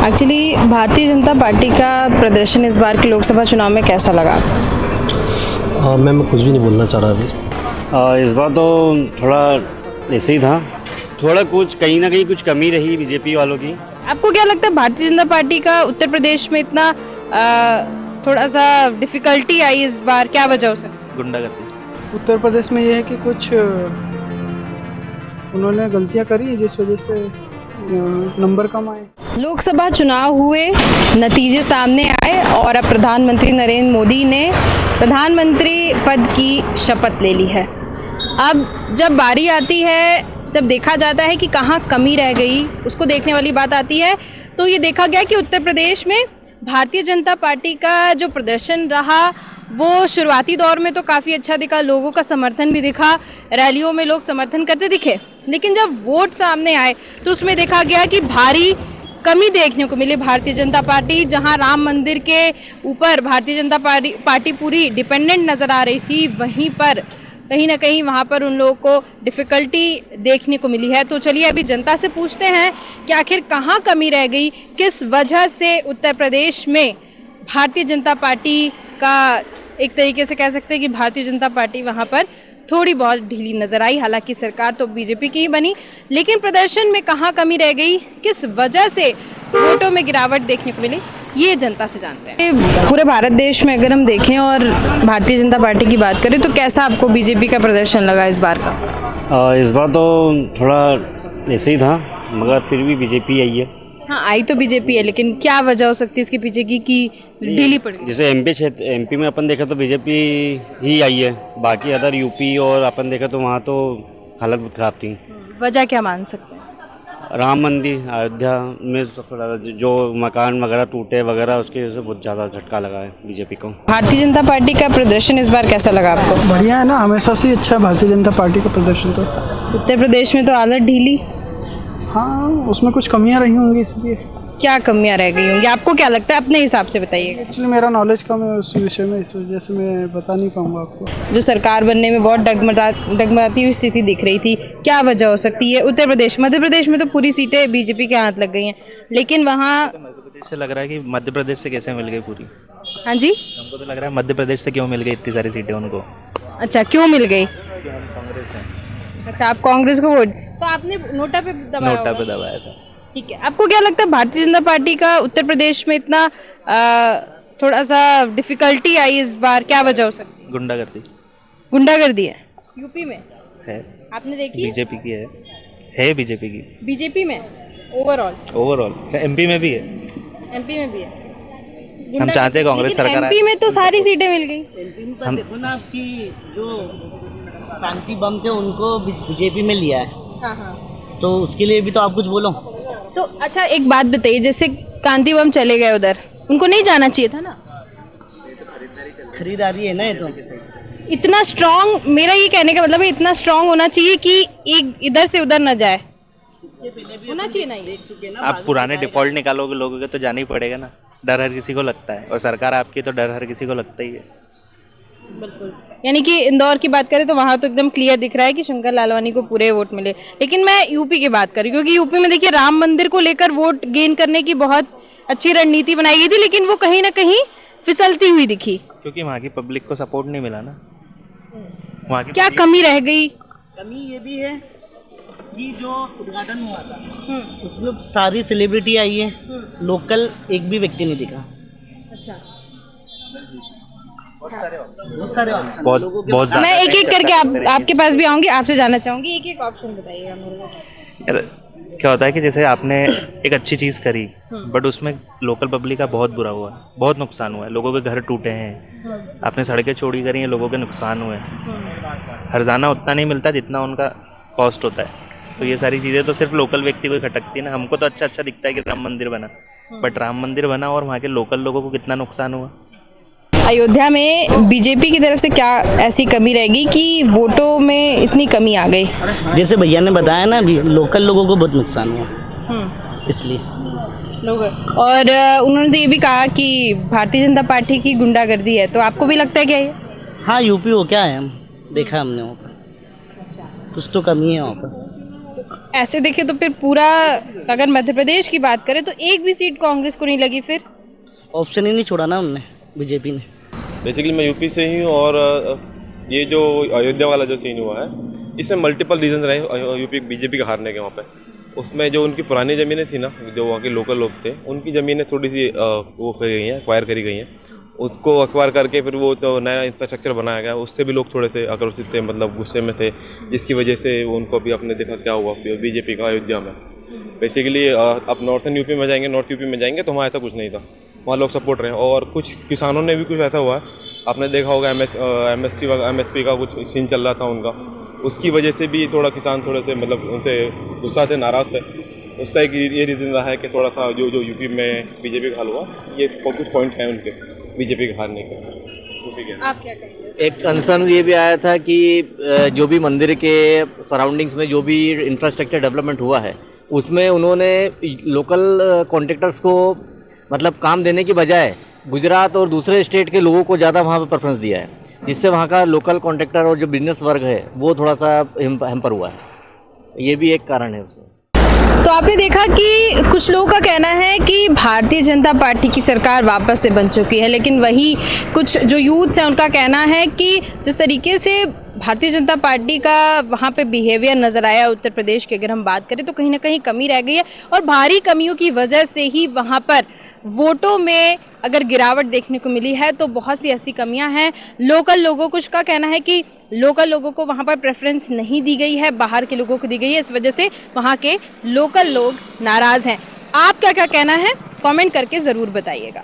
Actually Bharatiya Janata party का प्रदर्शन इस बार के लोकसभा चुनाव में कैसा लगा? मैं कुछ भी नहीं बोलना चाह रहा अभी। इस बार तो थोड़ा ऐसे ही था, थोड़ा कुछ कहीं ना कहीं कुछ कमी रही बीजेपी वालों की। आपको क्या लगता है भारतीय जनता पार्टी का उत्तर प्रदेश में इतना थोड़ा सा डिफिकल्टी आई इस बार, क्या वजह हो सकती है? गुंडागर्दी उत्तर प्रदेश में ये है कि कुछ उन्होंने गलतियां करी जिस वजह से नंबर कम आए। लोकसभा चुनाव हुए, नतीजे सामने आए और अब प्रधानमंत्री नरेंद्र मोदी ने प्रधानमंत्री पद की शपथ ले ली है। अब जब बारी आती है, जब देखा जाता है कि कहाँ कमी रह गई, उसको देखने वाली बात आती है, तो ये देखा गया कि उत्तर प्रदेश में भारतीय जनता पार्टी का जो प्रदर्शन रहा वो शुरुआती दौर में तो काफ़ी अच्छा दिखा, लोगों का समर्थन भी दिखा, रैलियों में लोग समर्थन करते दिखे। लेकिन जब वोट सामने आए तो उसमें देखा गया कि भारी कमी देखने को मिली। भारतीय जनता पार्टी, जहां राम मंदिर के ऊपर भारतीय जनता पार्टी पूरी डिपेंडेंट नज़र आ रही थी, वहीं पर कहीं ना कहीं वहां पर उन लोगों को डिफ़िकल्टी देखने को मिली है। तो चलिए अभी जनता से पूछते हैं कि आखिर कहाँ कमी रह गई, किस वजह से उत्तर प्रदेश में भारतीय जनता पार्टी का, एक तरीके से कह सकते हैं कि भारतीय जनता पार्टी वहाँ पर थोड़ी बहुत ढीली नजर आई। हालांकि सरकार तो बीजेपी की ही बनी, लेकिन प्रदर्शन में कहाँ कमी रह गई, किस वजह से वोटों में गिरावट देखने को मिली, ये जनता से जानते हैं। पूरे भारत देश में अगर हम देखें और भारतीय जनता पार्टी की बात करें तो कैसा आपको बीजेपी का प्रदर्शन लगा इस बार का? इस बार तो थोड़ा ऐसे ही था, मगर फिर भी बीजेपी आई है। हाँ, आई तो बीजेपी है, लेकिन क्या वजह हो सकती है इसके पीछे की कि ढीली पड़ गई? जैसे एमपी में अपन देखा तो बीजेपी ही आई है, बाकी अदर यूपी और अपन देखा तो वहाँ तो हालत बहुत खराब थी। वजह क्या मान सकते हैं? राम मंदिर अयोध्या में जो मकान वगैरह टूटे वगैरह, उसकी वजह से बहुत ज़्यादा झटका लगा है बीजेपी को। भारतीय जनता पार्टी का प्रदर्शन इस बार कैसा लगा आपको? बढ़िया है ना, हमेशा से अच्छा है भारतीय जनता पार्टी का प्रदर्शन। तो उत्तर प्रदेश में तो हालत ढीली। हाँ, उसमें कुछ कमियां रही होंगी, इसलिए। क्या कमियां रह गई होंगी, आपको क्या लगता है? अपने हिसाब से बताइएगा। एक्चुअली मेरा नॉलेज कम है उस विषय में, इस वजह से मैं बता नहीं पाऊंगा आपको। जो सरकार बनने में बहुत डगमगाती हुई स्थिति दिख रही थी, क्या वजह हो सकती है? उत्तर प्रदेश, मध्य प्रदेश में तो पूरी सीटें बीजेपी के हाथ लग गई हैं, लेकिन वहाँ मध्य प्रदेश से लग रहा है कि मध्य प्रदेश से कैसे मिल गई पूरी। हाँ जी, हमको तो लग रहा है मध्य प्रदेश से क्यों मिल गई इतनी सारी सीटें उनको। अच्छा, क्यों मिल गई? कांग्रेस है। अच्छा, आप कांग्रेस को वोट, तो आपने नोटा पे दबाया नोटा होगा। पे दबाया था। ठीक है, आपको क्या लगता है भारतीय जनता पार्टी का उत्तर प्रदेश में इतना थोड़ा सा डिफिकल्टी आई इस बार, क्या वजह हो सकती है? गुंडागर्दी गुंडागर्दी है यूपी में, है, आपने देखी? बीजेपी की है बीजेपी की। बीजेपी में ओवरऑल एमपी में भी है। एमपी में भी है। हम चाहते हैं कांग्रेस सरकार एमपी में तो सारी सीटें मिल गई। हम देखो ना, आपकी जो क्रांति बम थे उनको बीजेपी में लिया है, हाँ हाँ, तो उसके लिए भी तो आप कुछ बोलो। तो अच्छा एक बात बताइए, जैसे कांति बम चले गए उधर, उनको नहीं जाना चाहिए था ना? खरीदारी है ना ये तो। इतना स्ट्रांग, मेरा ये कहने का मतलब है इतना स्ट्रांग होना चाहिए कि एक इधर से उधर न जाए, होना चाहिए ना ये। आप पुराने डिफॉल्ट निकालोगे लोगों के तो जाना ही पड़ेगा ना। डर हर किसी को लगता है, और सरकार आपकी तो डर हर किसी को लगता ही है। बिल्कुल, यानी कि इंदौर की बात करें तो वहाँ तो एकदम क्लियर दिख रहा है कि शंकर लालवानी को पूरे वोट मिले। लेकिन मैं यूपी की बात करूँ, क्योंकि यूपी में देखिए राम मंदिर को लेकर वोट गेन करने की बहुत अच्छी रणनीति बनाई गई थी, लेकिन वो कहीं ना कहीं फिसलती हुई दिखी, क्योंकि वहाँ की पब्लिक को सपोर्ट नहीं मिला ना। वहाँ की क्या कमी रह गई? कमी ये भी है कि जो उद्घाटन हुआ था उसमें सारी सेलिब्रिटी आई है, लोकल एक भी व्यक्ति नहीं दिखा। अच्छा, बहुत सारे ऑप्शन। बहुत ज़्यादा। मैं एक एक करके आपके पास भी आऊंगी, आपसे जानना चाहूंगी, एक एक ऑप्शन बताइएगा मेरे को। यार, क्या होता है कि जैसे आपने एक अच्छी चीज़ करी, बट उसमें लोकल पब्लिक का बहुत बुरा हुआ, बहुत नुकसान हुआ है। लोगों के घर टूटे हैं, आपने सड़कें चौड़ी करी हैं, लोगों के नुकसान हुए हैं। हर्जाना उतना नहीं मिलता जितना उनका कॉस्ट होता है। तो ये सारी चीज़ें तो सिर्फ लोकल व्यक्ति को ही खटकती है ना। हमको तो अच्छा दिखता है कि राम मंदिर बना, बट राम मंदिर बना और वहाँ के लोकल लोगों को कितना नुकसान हुआ। अयोध्या में बीजेपी की तरफ से क्या ऐसी कमी रहेगी कि वोटों में इतनी कमी आ गई? जैसे भैया ने बताया ना, अभी लोकल लोगों को बहुत नुकसान हुआ, इसलिए लोग। और उन्होंने तो ये भी कहा कि भारतीय जनता पार्टी की गुंडागर्दी है, तो आपको भी लगता है क्या ये? हाँ, यूपी हो क्या है, हम देखा हमने वहाँ पर कुछ तो कमी है वहाँ पर। ऐसे देखें तो फिर पूरा, अगर मध्य प्रदेश की बात करें तो एक भी सीट कांग्रेस को नहीं लगी फिर। ऑप्शन ही नहीं छोड़ा ना उनने, बीजेपी ने। बेसिकली मैं यूपी से ही हूँ और ये जो अयोध्या वाला जो सीन हुआ है इसमें मल्टीपल रीजन रहे यूपी बीजेपी का हारने के। वहाँ पे उसमें जो उनकी पुरानी ज़मीनें थी ना, जो वहाँ के लोकल लोग थे, उनकी ज़मीनें थोड़ी सी वो करी गई हैं, एक्वायर करी गई हैं। उसको एक्वायर करके फिर वो तो नया इंफ्रास्ट्रक्चर बनाया गया, उससे भी लोग थोड़े से आक्रोशित थे, मतलब गुस्से में थे, जिसकी वजह से उनको भी आपने देखा क्या हुआ बीजेपी का अयोध्या में। बेसिकली आप नॉर्थन यूपी में जाएंगे, नॉर्थ यूपी में जाएंगे तो वहाँ ऐसा कुछ नहीं था, वहाँ लोग सपोर्ट रहे। और कुछ किसानों ने भी कुछ ऐसा हुआ है, आपने देखा होगा एमएसपी का कुछ सीन चल रहा था उनका, उसकी वजह से भी थोड़ा किसान थोड़े से मतलब उनसे गुस्सा थे, नाराज़ थे। उसका एक ये रीज़न रहा है कि थोड़ा सा जो यूपी में बीजेपी का हाल हुआ, ये कुछ पॉइंट हैं उनके बीजेपी के हारने के। आप क्या कहेंगे? एक कंसर्न ये भी आया था कि जो भी मंदिर के सराउंडिंग्स में जो भी इंफ्रास्ट्रक्चर डेवलपमेंट हुआ है उसमें उन्होंने लोकल कॉन्ट्रैक्टर्स को मतलब काम देने की बजाय गुजरात और दूसरे स्टेट के लोगों को ज़्यादा वहाँ पर प्रेफरेंस दिया है, जिससे वहाँ का लोकल कॉन्ट्रैक्टर और जो बिजनेस वर्ग है वो थोड़ा सा हैम्पर हुआ है। ये भी एक कारण है उसमें। तो आपने देखा कि कुछ लोगों का कहना है कि भारतीय जनता पार्टी की सरकार वापस से बन चुकी है, लेकिन वही कुछ जो यूथ्स हैं उनका कहना है कि जिस तरीके से भारतीय जनता पार्टी का वहाँ पे बिहेवियर नज़र आया उत्तर प्रदेश की, अगर हम बात करें तो कहीं ना कहीं कमी रह गई है और भारी कमियों की वजह से ही वहाँ पर वोटों में अगर गिरावट देखने को मिली है तो बहुत सी ऐसी कमियां हैं। लोकल लोगों कुछ का कहना है कि लोकल लोगों को वहाँ पर प्रेफरेंस नहीं दी गई है, बाहर के लोगों को दी गई है, इस वजह से वहाँ के लोकल लोग नाराज़ हैं। आप क्या क्या कहना है कमेंट करके ज़रूर बताइएगा।